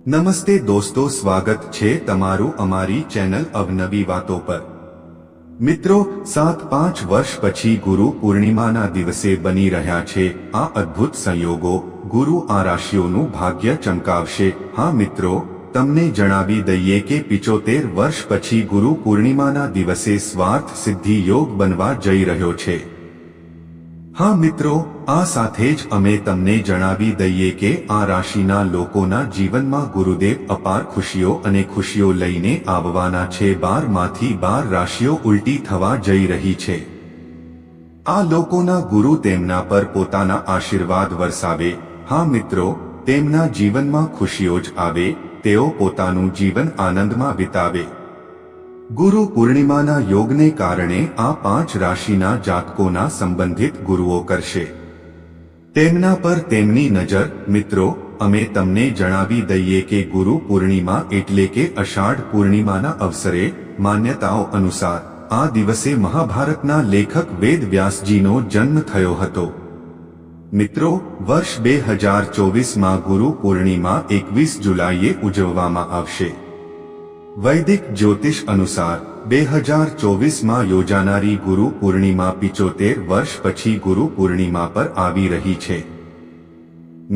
નમસ્તે દોસ્તો, સ્વાગત છે તમારું અમારી ચેનલ અવનવી વાતો પર। મિત્રો, 7-5 વર્ષ પછી ગુરુ પૂર્ણિમાના દિવસે બની રહ્યા છે આ અદ્ભુત સંયોગો। ગુરુ આ રાશિઓનું ભાગ્ય ચમકાવશે। હા મિત્રો, તમને જણાવી દઈએ કે 75 વર્ષ પછી ગુરુ પૂર્ણિમાના દિવસે સ્વાર્થ સિદ્ધિ યોગ બનવા જઈ રહ્યો છે। હા મિત્રો, આ સાથે જ અમે તમને જણાવી દઈએ કે આ રાશિના લોકોના જીવનમાં ગુરુદેવ અપાર ખુશીઓ અને ખુશીઓ લઈને આવવાના છે। 12માંથી 12 રાશિઓ ઉલટી થવા જઈ રહી છે। આ લોકોના ગુરુ તેમના પર પોતાના આશીર્વાદ વરસાવે। હા મિત્રો, તેમના જીવનમાં ખુશીઓ જ આવે, તેઓ પોતાનું જીવન આનંદમાં વિતાવે। ગુરુ પૂર્ણિમાના યોગને કારણે આ 5 રાશિના જાતકોના સંબંધિત ગુરુઓ કરશે તેમના પર તેમની નજર। મિત્રો, અમે તમને જણાવી દઈએ કે ગુરુ પૂર્ણિમા એટલે કે અષાઢ પૂર્ણિમાના અવસરે માન્યતાઓ અનુસાર આ દિવસે મહાભારતના લેખક વેદ વ્યાસજીનો જન્મ થયો હતો। મિત્રો, વર્ષ 2024માં ગુરુ પૂર્ણિમા 21 જુલાઈએ ઉજવવામાં આવશે। વૈદિક જ્યોતિષ અનુસાર 2024માં યોજાનારી ગુરુ પૂર્ણિમા 75 વર્ષ પછી ગુરુ પૂર્ણિમા પર આવી રહી છે।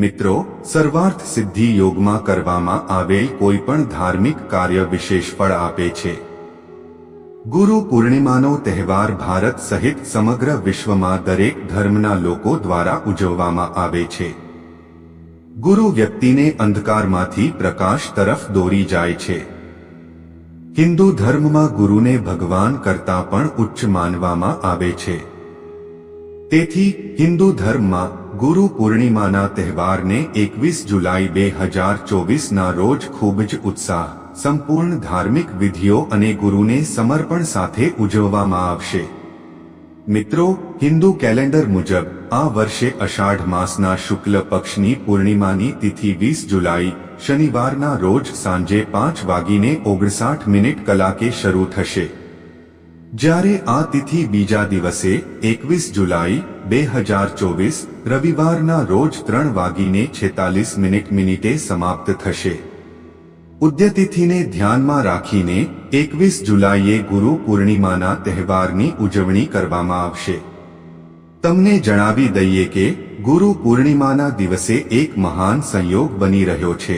મિત્રો, સર્વાર્થ સિદ્ધિ યોગમાં કરવામાં આવેલ કોઈ પણ ધાર્મિક કાર્ય વિશેષ ફળ આપે છે। ગુરુ પૂર્ણિમાનો તહેવાર ભારત સહિત સમગ્ર વિશ્વમાં દરેક ધર્મના લોકો દ્વારા ઉજવવામાં આવે છે। ગુરુ વ્યક્તિને અંધકારમાંથી પ્રકાશ તરફ દોરી જાય છે। હિન્દુ ધર્મમાં ગુરુને ભગવાન કરતાં પણ ઉચ્ચ માનવામાં આવે છે। તેથી હિન્દુ ધર્મમાં ગુરુ પૂર્ણિમાના તહેવારને 21 જુલાઈ 2024ના રોજ ખૂબ જ ઉત્સાહ, સંપૂર્ણ ધાર્મિક વિધિઓ અને ગુરુને સમર્પણ સાથે ઉજવવામાં આવશે। મિત્રો, હિન્દુ કેલેન્ડર મુજબ આ વર્ષે અષાઢ માસના શુક્લ પક્ષની પૂર્ણિમાની તિથિ 20 જુલાઈ શનિવારના રોજ સાંજે 5:59 કલાકે શરૂ થશે, જ્યારે આ તિથિ બીજા દિવસે 21 જુલાઈ 2024 રવિવારના રોજ 3:46 સમાપ્ત થશે। ઉદ્યતિથિને ધ્યાનમાં રાખીને 21 જુલાઈએ ગુરુ પૂર્ણિમાના તહેવારની ઉજવણી કરવામાં આવશે। તમને જણાવી દઈએ કે ગુરુ પૂર્ણિમાના દિવસે એક મહાન સંયોગ બની રહ્યો છે।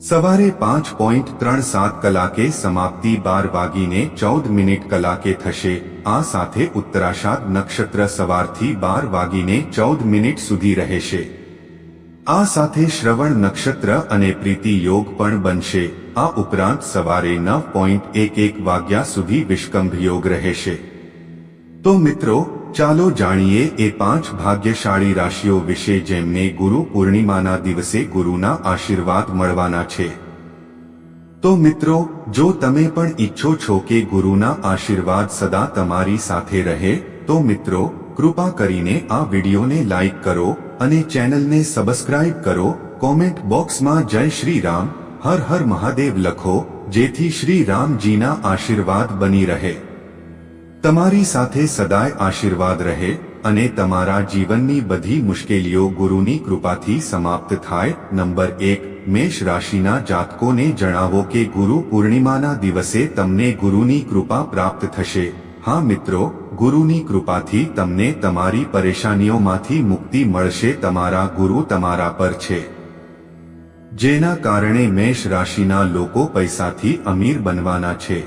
સવારે 5:37 કલાકે સમાપ્તિ 12:14 કલાકે થશે। આ સાથે ઉત્તરાષાઢ નક્ષત્ર સવારથી 12:14 સુધી રહેશે। આ સાથે શ્રવણ નક્ષત્ર અને પ્રીતિ યોગ પણ બનશે। આ ઉપરાંત સવારે 9:11 વાગ્યા સુધી વિષકંભ યોગ રહેશે। તો મિત્રો, ચાલો જાણીએ એ 5 ભાગ્યશાળી રાશિઓ વિશે જેમને ગુરુ પૂર્ણિમાના દિવસે ગુરુના આશીર્વાદ મળવાના છે। તો મિત્રો, જો તમે પણ ઈચ્છો છો કે ગુરુના આશીર્વાદ સદા તમારી સાથે રહે, તો મિત્રો કૃપા કરીને આ વિડીયોને લાઈક કરો અને ચેનલને સબસ્ક્રાઇબ કરો। કોમેન્ટ બોક્સમાં જય શ્રી રામ, હર હર મહાદેવ લખો, જેથી શ્રી રામજીના આશીર્વાદ બની રહે, તમારી સાથે સદાય આશીર્વાદ રહે અને તમારા જીવનની બધી મુશ્કેલીઓ ગુરુની કૃપાથી સમાપ્ત થાય। નંબર 1, મેષ રાશિના જાતકોને જણાવો કે ગુરુ પૂર્ણિમાના દિવસે તમને ગુરુની કૃપા પ્રાપ્ત થશે। હા મિત્રો, ગુરુની કૃપાથી તમને તમારી પરેશાનીઓમાંથી મુક્તિ મળશે। તમારા ગુરુ તમારા પર છે, જેના કારણે મેષ રાશિના લોકો પૈસાથી અમીર બનવાના છે।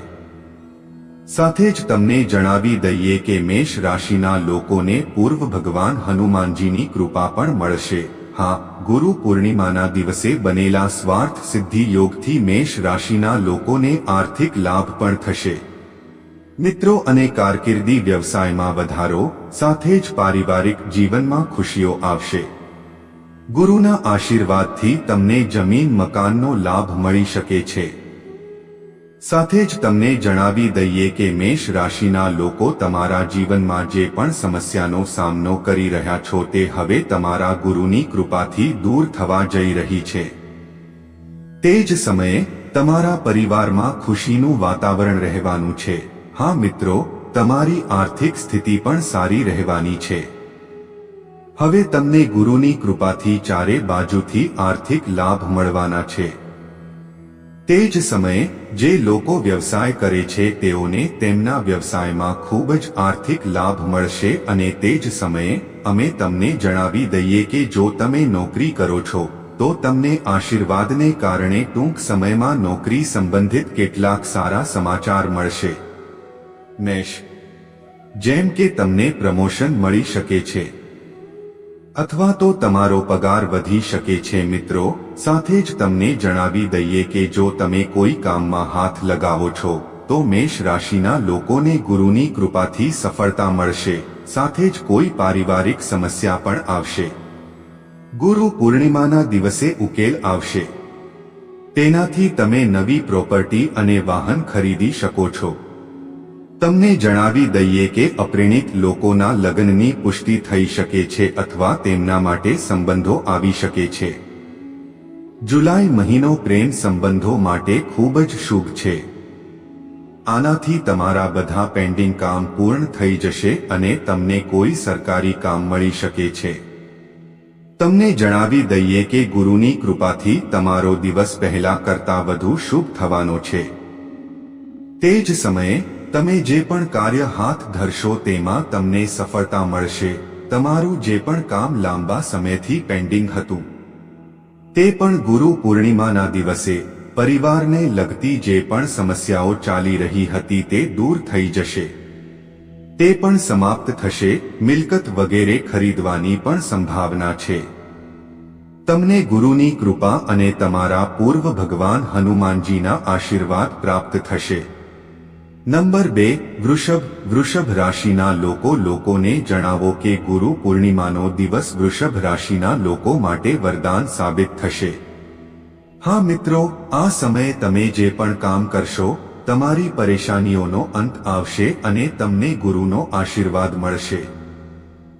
સાથે જ તમને જણાવી દઈએ કે મેષ રાશિના લોકોને પૂર્વ ભગવાન હનુમાનજીની કૃપા પણ મળશે। હા, ગુરુ પૂર્ણિમાના દિવસે બનેલા સ્વાર્થ સિદ્ધિ યોગથી મેષ રાશિના લોકોને આર્થિક લાભ પણ થશે। મિત્રો, અને કારકિર્દી વ્યવસાયમાં વધારો, સાથે જ પારિવારિક જીવનમાં ખુશીઓ આવશે। ગુરુના આશીર્વાદથી તમને જમીન મકાનનો લાભ મળી શકે છે। સાથે જ તમને જણાવી દઈએ કે મેષ રાશિના લોકો તમારા જીવનમાં જે પણ સમસ્યાનો સામનો કરી રહ્યા છો તે હવે તમારા ગુરુની કૃપાથી દૂર થવા જઈ રહી છે। તે જ સમયે તમારા પરિવારમાં ખુશીનું વાતાવરણ રહેવાનું છે। હા મિત્રો, તમારી આર્થિક સ્થિતિ પણ સારી રહેવાની છે। હવે તમને ગુરુની કૃપાથી ચારે બાજુથી આર્થિક લાભ મળવાના છે। તે જ સમયે જે લોકો વ્યવસાય કરે છે તેઓને તેમના વ્યવસાયમાં ખૂબ જ આર્થિક લાભ મળશે। અને તે જ સમયે અમે તમને જણાવી દઈએ કે જો તમે નોકરી કરો છો તો તમને આશીર્વાદને કારણે ટૂંક સમયમાં નોકરી સંબંધિત કેટલાક સારા સમાચાર મળશે। મેષ, જેમ કે તમને પ્રમોશન મળી શકે છે અથવા તો તમારો પગાર વધી શકે છે। મિત્રો, સાથે જ તમને જણાવી દઈએ કે જો તમે કોઈ કામમાં હાથ લગાવો છો તો મેષ રાશિના લોકોને ગુરુની કૃપાથી સફળતા મળશે। સાથે જ કોઈ પારિવારિક સમસ્યા પણ આવશે। ગુરુ પૂર્ણિમાના દિવસે ઉકેલ આવશે। તેનાથી તમે નવી પ્રોપર્ટી અને વાહન ખરીદી શકો છો। તમને જણાવી દઈએ કે અપરિણીત લોકોના લગ્નની પુષ્ટિ થઈ શકે છે અથવા તેમના માટે સંબંધો આવી શકે છે। જુલાઈ મહિનો પ્રેમ સંબંધો માટે ખૂબ જ શુભ છે। આનાથી તમારા બધા પેન્ડિંગ કામ પૂર્ણ થઈ જશે અને તમને કોઈ સરકારી કામ મળી શકે છે। તમને જણાવી દઈએ કે ગુરુની કૃપાથી તમારો દિવસ પહેલા કરતાં વધુ શુભ થવાનો છે। તે જ સમયે તમે જે પણ કાર્ય હાથ ધરશો તેમાં તમને સફળતા મળશે। તમારું જે પણ કામ લાંબા સમયથી પેન્ડિંગ હતું તે પણ ગુરુ પૂર્ણિમાના દિવસે પરિવારને લગતી જે પણ સમસ્યાઓ ચાલી રહી હતી તે દૂર થઈ જશે। તે પણ સમાપ્ત થશે। મિલકત વગેરે ખરીદવાની પણ સંભાવના છે। તમને ગુરુની કૃપા અને તમારા પૂર્વ ભગવાન હનુમાનજીના આશીર્વાદ પ્રાપ્ત થશે। નંબર 2, વૃષભ। વૃષભ રાશિના લોકોને જણાવો કે ગુરુ પૂર્ણિમાનો દિવસ વૃષભ રાશિના લોકો માટે વરદાન સાબિત થશે। હા મિત્રો, આ સમયે તમે જે પણ કામ કરશો તમારી પરેશાનીઓનો અંત આવશે અને તમને ગુરુનો આશીર્વાદ મળશે।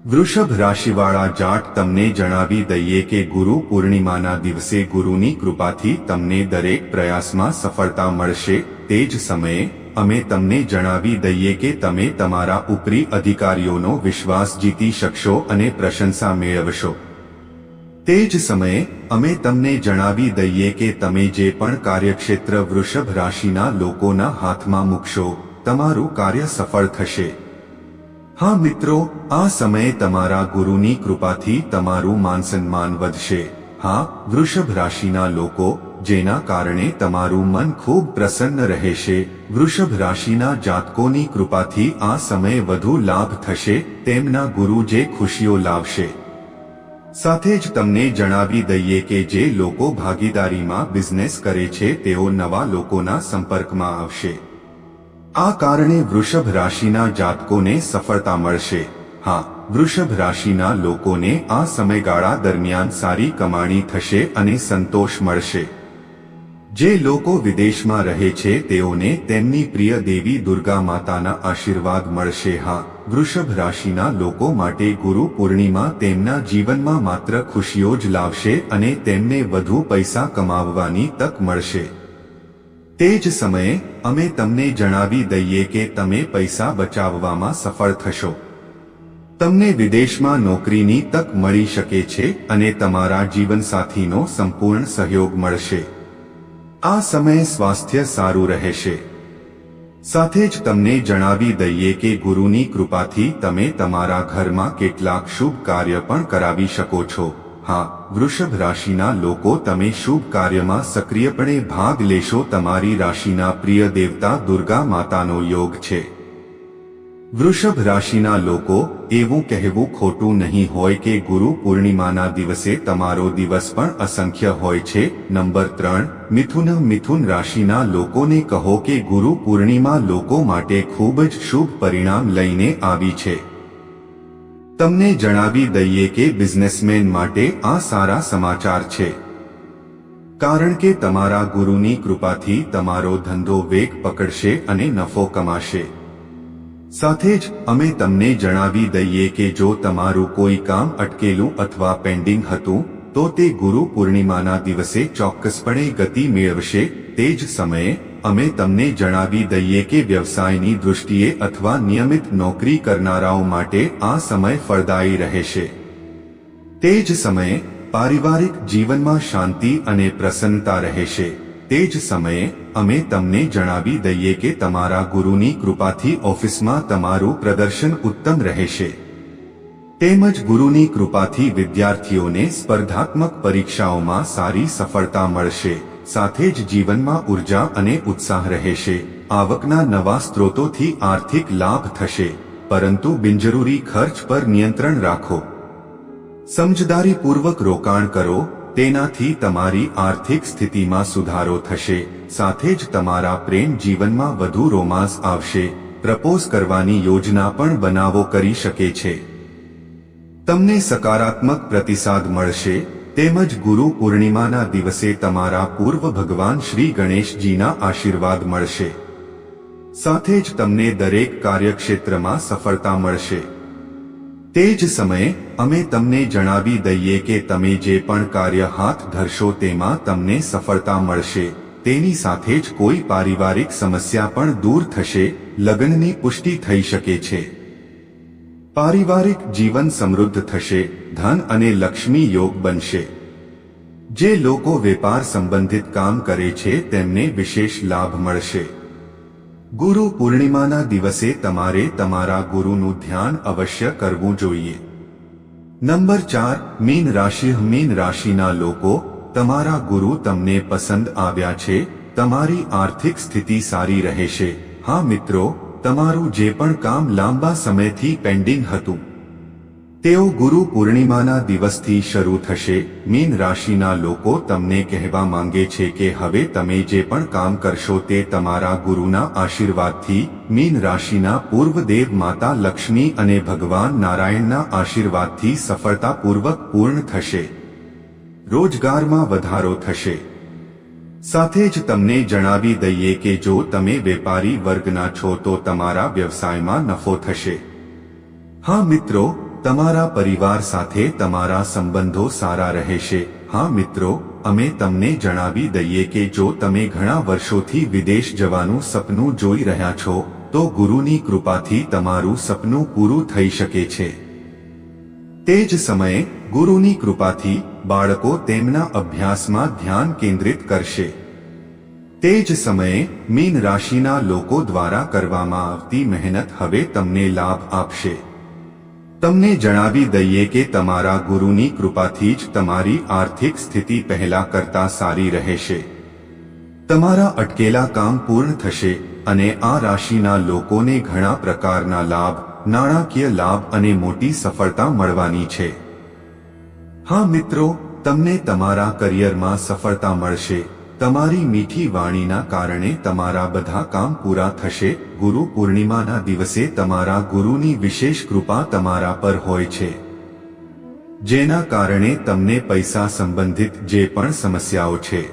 વૃષભ રાશિવાળા જાટ, તમને જણાવી દઈએ કે ગુરુ પૂર્ણિમાના દિવસે ગુરુની કૃપાથી તમને દરેક પ્રયાસમાં સફળતા મળશે। તે જ સમયે અમે તમને જણાવી દઈએ કે તમે તમારા ઉપરી અધિકારીઓનો વિશ્વાસ જીતી શકશો અને પ્રશંસા મેળવશો। તે જ સમયે અમે તમને જણાવી દઈએ કે તમે જે પણ કાર્યક્ષેત્ર વૃષભ રાશિના લોકોના હાથમાં મૂકશો તમારું કાર્ય સફળ થશે। હા મિત્રો, આ સમયે તમારા ગુરુની કૃપાથી તમારું માનસન્માન વધશે। હા, વૃષભ રાશિના લોકો, જેના કારણે તમારું મન ખૂબ પ્રસન્ન રહેશે। વૃષભ રાશિના જાતકોની કૃપાથી આ સમયે વધુ લાભ થશે। તેમના ગુરુ જે ખુશીઓ લાવશે। સાથે જ તમને જણાવી દઈએ કે જે લોકો ભાગીદારીમાં બિઝનેસ કરે છે તેઓ નવા લોકોના સંપર્કમાં આવશે। આ કારણે વૃષભ રાશિના જાતકોને સફળતા મળશે। હા, વૃષભ રાશિના લોકોને આ સમયગાળા દરમિયાન સારી કમાણી થશે અને સંતોષ મળશે। જે લોકો વિદેશમાં રહે છે તેઓને તેમની પ્રિય દેવી દુર્ગા માતાના આશીર્વાદ મળશે। હા, વૃષભ રાશિના લોકો માટે ગુરુ પૂર્ણિમા તેમના જીવનમાં માત્ર ખુશીઓ જ લાવશે અને તેમને વધુ પૈસા કમાવવાની તક મળશે। તે જ સમયે અમે તમને જણાવી દઈએ કે તમે પૈસા બચાવવામાં સફળ થશો। તમને વિદેશમાં નોકરીની તક મળી શકે છે અને તમારા જીવનસાથીનો સંપૂર્ણ સહયોગ મળશે। આ સમયે સ્વાસ્થ્ય સારું રહેશે। સાથે જ તમને જણાવી દઈએ કે ગુરુની કૃપાથી તમે તમારા ઘરમાં કેટલાક શુભ કાર્ય પણ કરાવી શકો છો। હા, વૃષભ રાશિના લોકો, તમે શુભ કાર્યમાં સક્રિયપણે ભાગ લેશો। તમારી રાશિના પ્રિય દેવતા દુર્ગા માતાનો યોગ છે। વૃષભ રાશિના લોકો, એવું કહેવું ખોટું નહીં હોય કે ગુરુ પૂર્ણિમાના દિવસે તમારો દિવસ પણ અસંખ્ય હોય છે। નંબર 3, મિથુન। મિથુન રાશિના લોકોને કહો કે ગુરુ પૂર્ણિમા લોકો માટે ખૂબ જ શુભ પરિણામ લઈને આવી છે। તમને જણાવી દઈએ કે બિઝનેસમેન માટે આ સારા સમાચાર છે, કારણ કે તમારા ગુરુની કૃપાથી તમારો ધંધો વેગ પકડશે અને નફો કમાશે। સાથે જ અમે તમને જણાવી દઈએ કે જો તમારું કોઈ કામ અટકેલું અથવા પેન્ડિંગ હતું તો તે ગુરુ પૂર્ણિમાના દિવસે ચોક્કસપણે ગતિ મેળવશે। તે જ સમયે અમે તમને જણાવી દઈએ કે વ્યવસાયની દૃષ્ટિએ અથવા નિયમિત નોકરી કરનારાઓ માટે આ સમય ફળદાયી રહેશે। તે જ સમયે પારિવારિક જીવનમાં શાંતિ અને પ્રસન્નતા રહેશે। તે જ સમયે અમે તમને જણાવી દઈએ કે તમારા ગુરુની કૃપાથી ઓફિસમાં તમારું પ્રદર્શન ઉત્તમ રહેશે તેમજ ગુરુની કૃપાથી વિદ્યાર્થીઓને સ્પર્ધાત્મક પરીક્ષાઓમાં સારી સફળતા મળશે। સાથે જ જીવનમાં ઉર્જા અને ઉત્સાહ રહેશે। આવકના નવા સ્ત્રોતોથી આર્થિક લાભ થશે, પરંતુ બિનજરૂરી ખર્ચ પર નિયંત્રણ રાખો। સમજદારીપૂર્વક રોકાણ કરો, તેનાથી તમારી આર્થિક સ્થિતિમાં સુધારો થશે। સાથે જ તમારા પ્રેમ જીવનમાં વધુ રોમાંસ આવશે। પ્રપોઝ કરવાની યોજના પણ બનાવો કરી શકે છે। તમને સકારાત્મક પ્રતિસાદ મળશે તેમજ ગુરુ પૂર્ણિમાના દિવસે તમારા પૂર્વ ભગવાન શ્રી ગણેશજીના આશીર્વાદ મળશે। સાથે જ તમને દરેક કાર્યક્ષેત્રમાં સફળતા મળશે। તે જ સમયે અમે તમને જણાવી દઈએ કે તમે જે પણ કાર્ય હાથ ધરશો તેમાં તમને સફળતા મળશે। તેની સાથે જ કોઈ પારિવારિક સમસ્યા પણ દૂર થશે। લગ્નની પુષ્ટિ થઈ શકે છે। પારિવારિક જીવન સમૃદ્ધ થશે। ધન અને લક્ષ્મી યોગ બનશે। જે લોકો વેપાર સંબંધિત કામ કરે છે તેમને વિશેષ લાભ મળશે। ગુરુ પૂર્ણિમાના દિવસે તમારે તમારા ગુરુનું ધ્યાન અવશ્ય કરવું જોઈએ। નંબર 4, મીન રાશિ। મીન રાશિના લોકો, તમારા ગુરુ તમને પસંદ આવ્યા છે। તમારી આર્થિક સ્થિતિ સારી રહેશે। હા મિત્રો, તમારું જે પણ કામ લાંબા સમયથી પેન્ડિંગ હતું તેઓ ગુરુ પૂર્ણિમાના દિવસથી શરૂ થશે। મીન રાશિના લોકો તમને કહેવા માંગે છે કે હવે તમે જે પણ કામ કરશો તે તમારા ગુરુના આશીર્વાદથી, મીન રાશિના પૂર્વ દેવ માતા લક્ષ્મી અને ભગવાન નારાયણના આશીર્વાદથી સફળતાપૂર્વક પૂર્ણ થશે। રોજગારમાં વધારો થશે। સાથે જ તમને જણાવી દઈએ કે જો તમે વેપારી વર્ગના છો તો તમારા વ્યવસાયમાં નફો થશે। હા મિત્રો, તમારા પરિવાર સાથે તમારા સંબંધો સારા રહેશે। હા મિત્રો, અમે તમને જણાવી દઈએ કે જો તમે ઘણા વર્ષોથી વિદેશ જવાનું સપનું જોઈ રહ્યા છો તો ગુરુની કૃપાથી તમારું સપનું પૂરું થઈ શકે છે। તે જ સમયે ગુરુની કૃપાથી બાળકો તેમના અભ્યાસમાં ધ્યાન કેન્દ્રિત કરશે। તે જ સમયે મીન રાશિના લોકો દ્વારા કરવામાં આવતી મહેનત હવે તમને લાભ આપશે। તમને જણાવી દઈએ કે તમારા ગુરુની કૃપાથી જ તમારી આર્થિક સ્થિતિ પહેલા કરતા સારી રહેશે। તમારા અટકેલા કામ પૂર્ણ થશે અને આ રાશિના લોકોને ઘણા પ્રકારના લાભ, નાણાકીય લાભ અને મોટી સફળતા મળવાની છે। હા મિત્રો, તમને તમારા કરિયરમાં સફળતા મળશે। તમારી મીઠી વાણીના કારણે તમારા બધા કામ પૂરા થશે। ગુરુ પૂર્ણિમાના દિવસે તમારા ગુરુની વિશેષ કૃપા તમારા પર હોય છે, જેના કારણે તમને પૈસા સંબંધિત જે પણ સમસ્યાઓ છે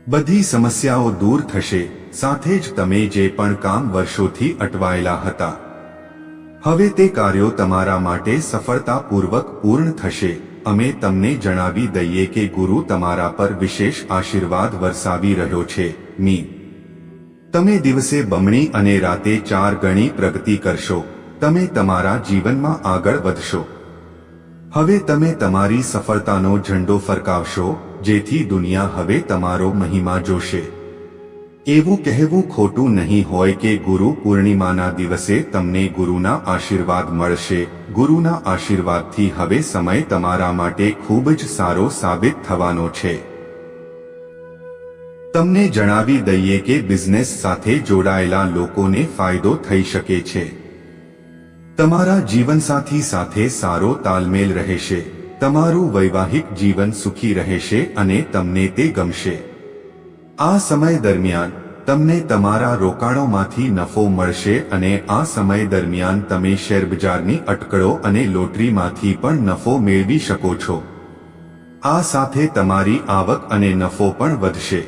બધી સમસ્યાઓ દૂર થશે। સાથે જ તમે જે પણ કામ વર્ષોથી અટવાયેલા હતા હવે તે કાર્યો તમારા માટે સફળતાપૂર્વક પૂર્ણ થશે। અમે તમને જણાવી દઈએ કે ગુરુ તમારા પર વિશેષ આશીર્વાદ વરસાવી રહ્યો છે। તમે દિવસે બમણી અને રાતે 4 ગણી પ્રગતિ કરશો। તમે તમારા જીવનમાં આગળ વધશો। હવે તમે તમારી સફળતાનો ઝંડો ફરકાવશો, જેથી દુનિયા હવે તમારો મહિમા જોશે। એવું કહેવું ખોટું નહીં હોય કે ગુરુ પૂર્ણિમાના દિવસે તમને ગુરુના આશીર્વાદ મળશે। ગુરુના આશીર્વાદથી હવે સમય તમારા માટે ખૂબ જ સારો સાબિત થવાનો છે। તમને જણાવી દઈએ કે બિઝનેસ સાથે જોડાયેલા લોકોને ફાયદો થઈ શકે છે। તમારા જીવનસાથી સાથે સારો તાલમેલ રહેશે। તમારું વૈવાહિક જીવન સુખી રહેશે અને તમને તે ગમશે। આ સમય દરમિયાન તમને તમારા રોકાણોમાંથી નફો મળશે અને આ સમય દરમિયાન તમે શેરબજારની અટકળો અને લોટરીમાંથી પણ નફો મેળવી શકો છો। આ સાથે તમારી આવક અને નફો પણ વધશે।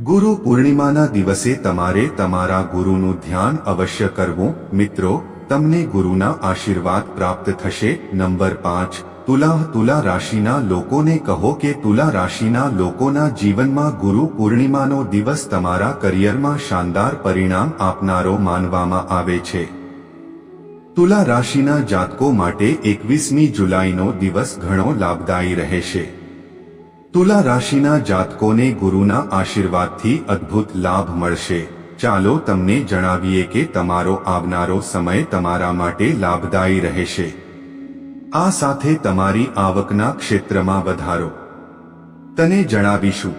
ગુરુ પૂર્ણિમાના દિવસે તમારે તમારા ગુરુનું ધ્યાન અવશ્ય કરવું। મિત્રો, તમને ગુરુના આશીર્વાદ પ્રાપ્ત થશે। નંબર 5, તુલા રાશિના લોકોને કહો કે તુલા રાશિના લોકોના જીવનમાં ગુરુ પૂર્ણિમાનો દિવસ તમારા કરિયરમાં શાનદાર પરિણામ આપનારો માનવામાં આવે છે। તુલા રાશિના જાતકો માટે 21મી જુલાઈનો દિવસ ઘણો લાભદાયી રહેશે. તુલા રાશિના જાતકોને ગુરુના આશીર્વાદથી અદ્ભુત લાભ મળશે. ચાલો તમને જણાવીએ કે તમારો આવનારો સમય તમારા માટે લાભદાયી રહેશે. આ સાથે તમારી આવકના ક્ષેત્રમાં વધારો તને જણાવીશું.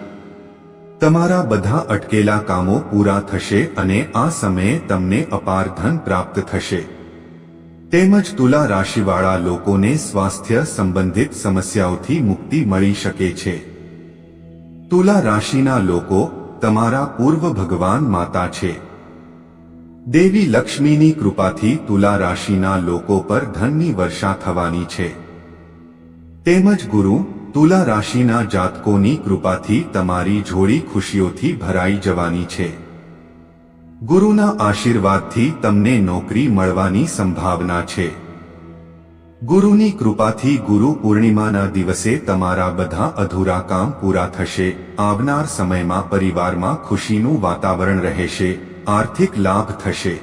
તમારા બધા અટકેલા કામો પૂરા થશે અને આ સમયે તમને અપાર ધન પ્રાપ્ત થશે. તેમજ તુલા રાશિવાળા લોકોને સ્વાસ્થ્ય સંબંધિત સમસ્યાઓથી મુક્તિ મળી શકે છે. તુલા રાશિના લોકો તમારા પૂર્વ ભગવાન માતા છે. દેવી લક્ષ્મીની કૃપાથી તુલા રાશિના લોકો પર ધનની વર્ષા થવાની છે. તેમજ ગુરુ તુલા રાશિના જાતકોની કૃપાથી તમારી જોડી ખુશીઓથી ભરાઈ જવાની છે. ગુરુના આશીર્વાદથી તમને નોકરી મળવાની સંભાવના છે. ગુરુની કૃપાથી ગુરુ પૂર્ણિમાના દિવસે તમારા બધા અધૂરા કામ પૂરા થશે. આવનાર સમયમાં પરિવારમાં ખુશીનું વાતાવરણ રહેશે. આર્થિક લાભ થશે.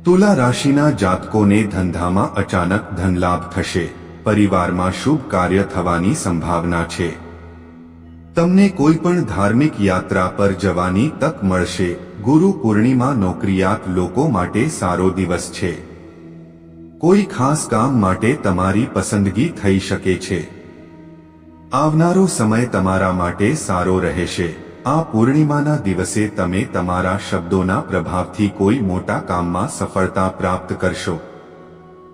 તુલા રાશિના જાતકોને ધંધામાં અચાનક ધનલાભ થશે. પરિવારમાં શુભ કાર્ય થવાની સંભાવના છે. તમને કોઈ પણ ધાર્મિક યાત્રા પર જવાની તક મળશે. ગુરુ પૂર્ણિમા નોકરિયાત લોકો માટે સારો દિવસ છે. કોઈ ખાસ કામ માટે તમારી પસંદગી થઈ શકે છે. આવનારો સમય તમારા માટે સારો રહેશે. આ પૂર્ણિમાના દિવસે તમે તમારા શબ્દોના પ્રભાવથી કોઈ મોટા કામમાં સફળતા પ્રાપ્ત કરશો.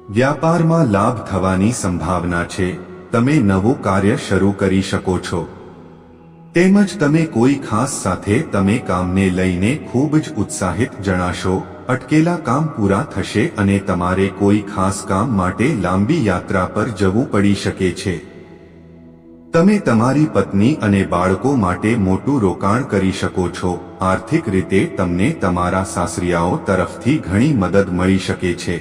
વ્યાપારમાં લાભ થવાની સંભાવના છે. તમે નવું કાર્ય શરૂ કરી શકો છો. તેમજ તમે કોઈ ખાસ સાથે તમે કામને લઈને ખૂબ જ ઉત્સાહિત જણાશો. અટકેલા કામ પૂરા થશે અને તમારે કોઈ ખાસ કામ માટે લાંબી યાત્રા પર જવું પડી શકે છે. તમે તમારી પત્ની અને બાળકો માટે મોટું રોકાણ કરી શકો છો. આર્થિક રીતે તમને તમારા સાસરિયાઓ તરફથી ઘણી મદદ મળી શકે છે.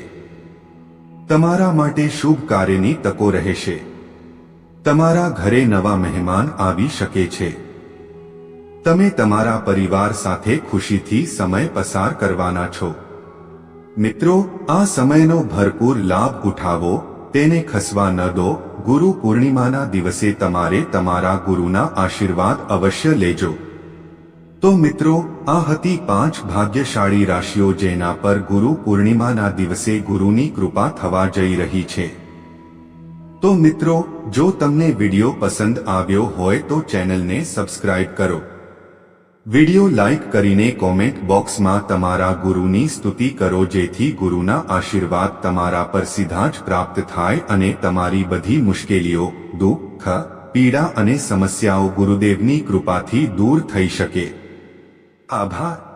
તમારા માટે શુભ કાર્યની તકો રહેશે. તમારા ઘરે નવા મહેમાન આવી શકે છે. તમે તમારા પરિવાર સાથે ખુશીથી સમય પસાર કરવાના છો. મિત્રો, આ સમયનો ભરપૂર લાભ ઉઠાવો. તેને ખસવા ન દો. ગુરુ પૂર્ણિમાના દિવસે તમારે તમારા ગુરુના આશીર્વાદ અવશ્ય લેજો. તો મિત્રો, આ હતી 5 ભાગ્યશાળી રાશિઓ જેના પર ગુરુ પૂર્ણિમાના દિવસે ગુરુની કૃપા થવા જઈ રહી છે. તો મિત્રો, જો તમને વિડિયો પસંદ આવ્યો હોય તો ચેનલને સબસ્ક્રાઇબ કરો. વિડિયો લાઇક કરીને કોમેન્ટ બોક્સમાં તમારા ગુરુની સ્તુતિ કરો જેથી ગુરુના આશીર્વાદ તમારા પર સીધા જ પ્રાપ્ત થાય અને તમારી બધી મુશ્કેલીઓ, દુઃખ, પીડા અને સમસ્યાઓ ગુરુદેવની કૃપાથી દૂર થઈ શકે. આભાર.